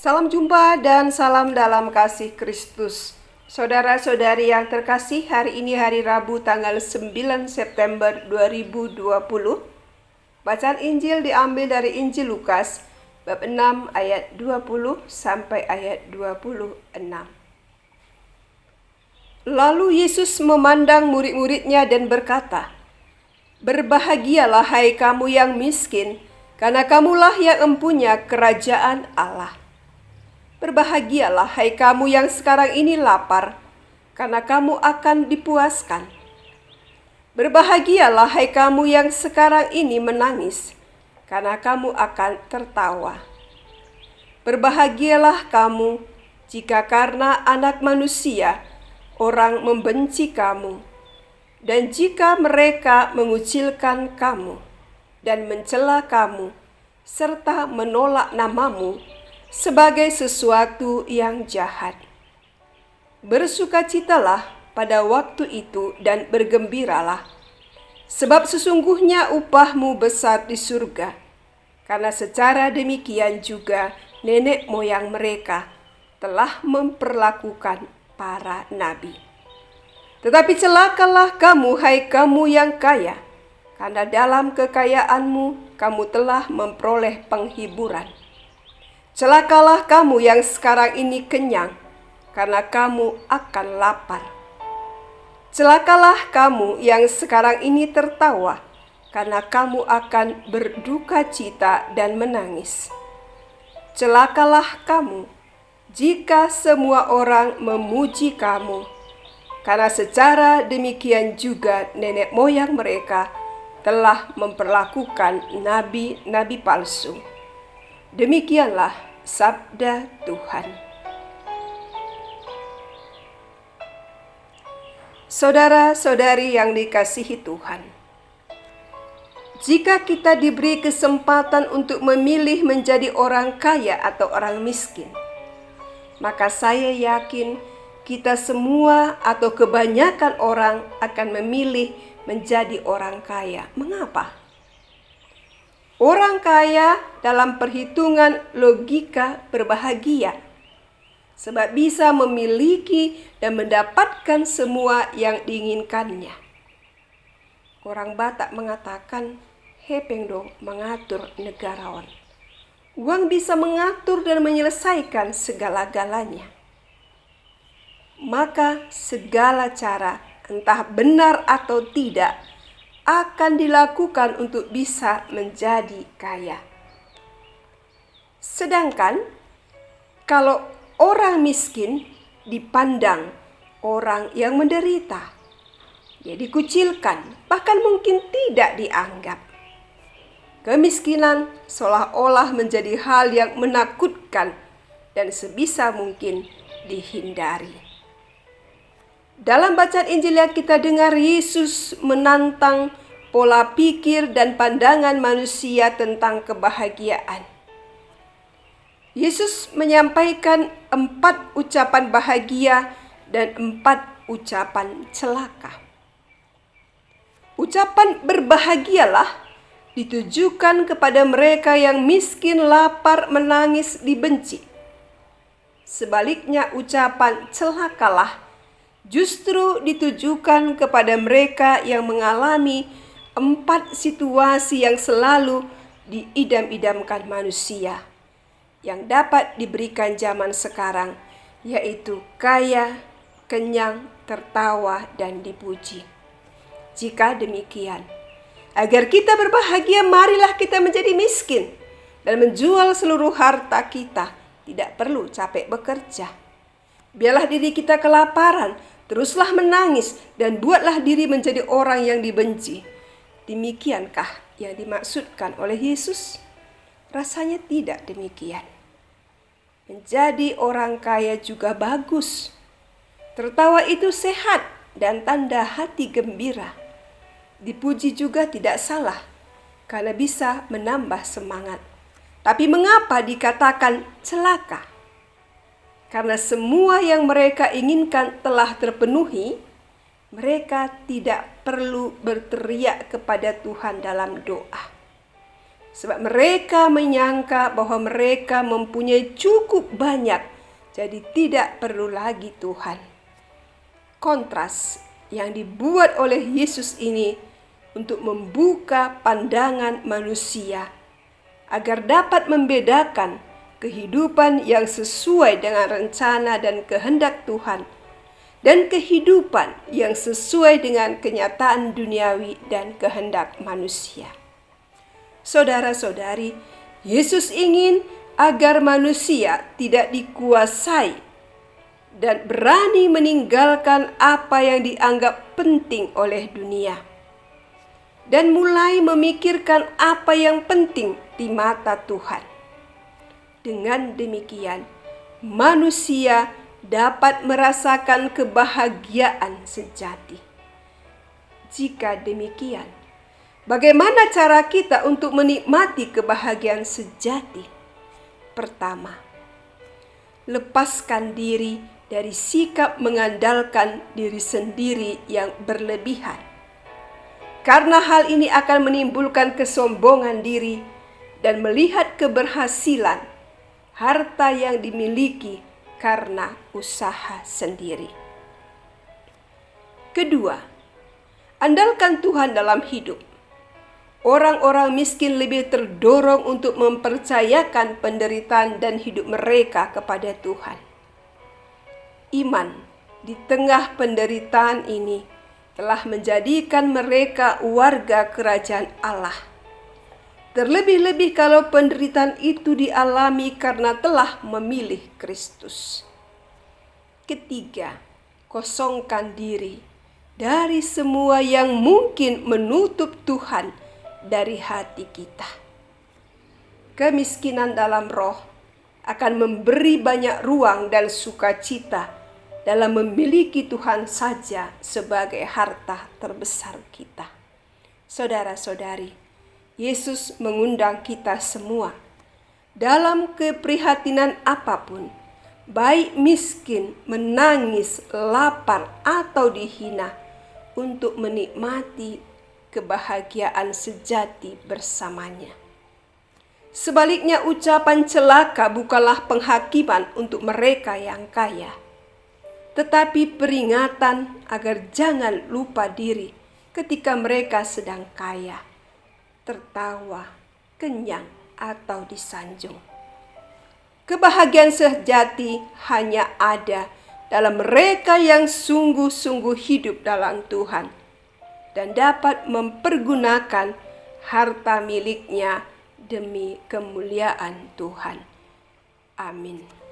Salam jumpa dan salam dalam kasih Kristus. Saudara-saudari yang terkasih, hari ini hari Rabu tanggal 9 September 2020. Bacaan Injil diambil dari Injil Lukas bab 6 ayat 20 sampai ayat 26. Lalu Yesus memandang murid-muridnya dan berkata, "Berbahagialah hai kamu yang miskin, karena kamulah yang empunya kerajaan Allah. Berbahagialah hai kamu yang sekarang ini lapar, karena kamu akan dipuaskan. Berbahagialah hai kamu yang sekarang ini menangis, karena kamu akan tertawa. Berbahagialah kamu jika karena Anak Manusia orang membenci kamu, dan jika mereka mengucilkan kamu dan mencela kamu, serta menolak namamu sebagai sesuatu yang jahat. Bersukacitalah pada waktu itu dan bergembiralah, sebab sesungguhnya upahmu besar di surga, karena secara demikian juga nenek moyang mereka telah memperlakukan para nabi. Tetapi celakalah kamu, hai kamu yang kaya, karena dalam kekayaanmu kamu telah memperoleh penghiburan. Celakalah kamu yang sekarang ini kenyang, karena kamu akan lapar. Celakalah kamu yang sekarang ini tertawa, karena kamu akan berduka cita dan menangis. Celakalah kamu jika semua orang memuji kamu, karena secara demikian juga nenek moyang mereka telah memperlakukan nabi-nabi palsu." Demikianlah sabda Tuhan. Saudara-saudari yang dikasihi Tuhan, jika kita diberi kesempatan untuk memilih menjadi orang kaya atau orang miskin, maka saya yakin kita semua atau kebanyakan orang akan memilih menjadi orang kaya. Mengapa? Orang kaya dalam perhitungan logika berbahagia, sebab bisa memiliki dan mendapatkan semua yang diinginkannya. Orang Batak mengatakan, "Hepeng do mengatur negarawan." Uang bisa mengatur dan menyelesaikan segala-galanya. Maka segala cara, entah benar atau tidak, akan dilakukan untuk bisa menjadi kaya. Sedangkan kalau orang miskin dipandang orang yang menderita, dia dikucilkan, bahkan mungkin tidak dianggap. Kemiskinan seolah-olah menjadi hal yang menakutkan dan sebisa mungkin dihindari. Dalam bacaan Injil yang kita dengar, Yesus menantang pola pikir dan pandangan manusia tentang kebahagiaan. Yesus menyampaikan 4 ucapan bahagia dan 4 ucapan celaka. Ucapan berbahagialah ditujukan kepada mereka yang miskin, lapar, menangis, dibenci. Sebaliknya ucapan celakalah justru ditujukan kepada mereka yang mengalami 4 situasi yang selalu diidam-idamkan manusia, yang dapat diberikan zaman sekarang, yaitu kaya, kenyang, tertawa, dan dipuji. Jika demikian, agar kita berbahagia, marilah kita menjadi miskin dan menjual seluruh harta kita, tidak perlu capek bekerja. Biarlah diri kita kelaparan, teruslah menangis, dan buatlah diri menjadi orang yang dibenci. Demikiankah yang dimaksudkan oleh Yesus? Rasanya tidak demikian. Menjadi orang kaya juga bagus. Tertawa itu sehat dan tanda hati gembira. Dipuji juga tidak salah, karena bisa menambah semangat. Tapi mengapa dikatakan celaka? Karena semua yang mereka inginkan telah terpenuhi, mereka tidak perlu berteriak kepada Tuhan dalam doa. sebab mereka menyangka bahwa mereka mempunyai cukup banyak, jadi tidak perlu lagi Tuhan. Kontras yang dibuat oleh Yesus ini untuk membuka pandangan manusia agar dapat membedakan kehidupan yang sesuai dengan rencana dan kehendak Tuhan dan kehidupan yang sesuai dengan kenyataan duniawi dan kehendak manusia. Saudara-saudari, Yesus ingin agar manusia tidak dikuasai dan berani meninggalkan apa yang dianggap penting oleh dunia dan mulai memikirkan apa yang penting di mata Tuhan. Dengan demikian, manusia dapat merasakan kebahagiaan sejati. Jika demikian, bagaimana cara kita untuk menikmati kebahagiaan sejati? Pertama, lepaskan diri dari sikap mengandalkan diri sendiri yang berlebihan. Karena hal ini akan menimbulkan kesombongan diri dan melihat keberhasilan harta yang dimiliki karena usaha sendiri. Kedua, andalkan Tuhan dalam hidup. Orang-orang miskin lebih terdorong untuk mempercayakan penderitaan dan hidup mereka kepada Tuhan. Iman di tengah penderitaan ini telah menjadikan mereka warga kerajaan Allah. Terlebih-lebih kalau penderitaan itu dialami karena telah memilih Kristus. Ketiga, kosongkan diri dari semua yang mungkin menutup Tuhan dari hati kita. Kemiskinan dalam roh akan memberi banyak ruang dan sukacita dalam memiliki Tuhan saja sebagai harta terbesar kita. Saudara-saudari, Yesus mengundang kita semua dalam keprihatinan apapun, baik miskin, menangis, lapar, atau dihina, untuk menikmati kebahagiaan sejati bersamanya. Sebaliknya, ucapan celaka bukanlah penghakiman untuk mereka yang kaya, tetapi peringatan agar jangan lupa diri ketika mereka sedang kaya, tertawa, kenyang, atau disanjung. Kebahagiaan sejati hanya ada dalam mereka yang sungguh-sungguh hidup dalam Tuhan dan dapat mempergunakan harta miliknya demi kemuliaan Tuhan. Amin.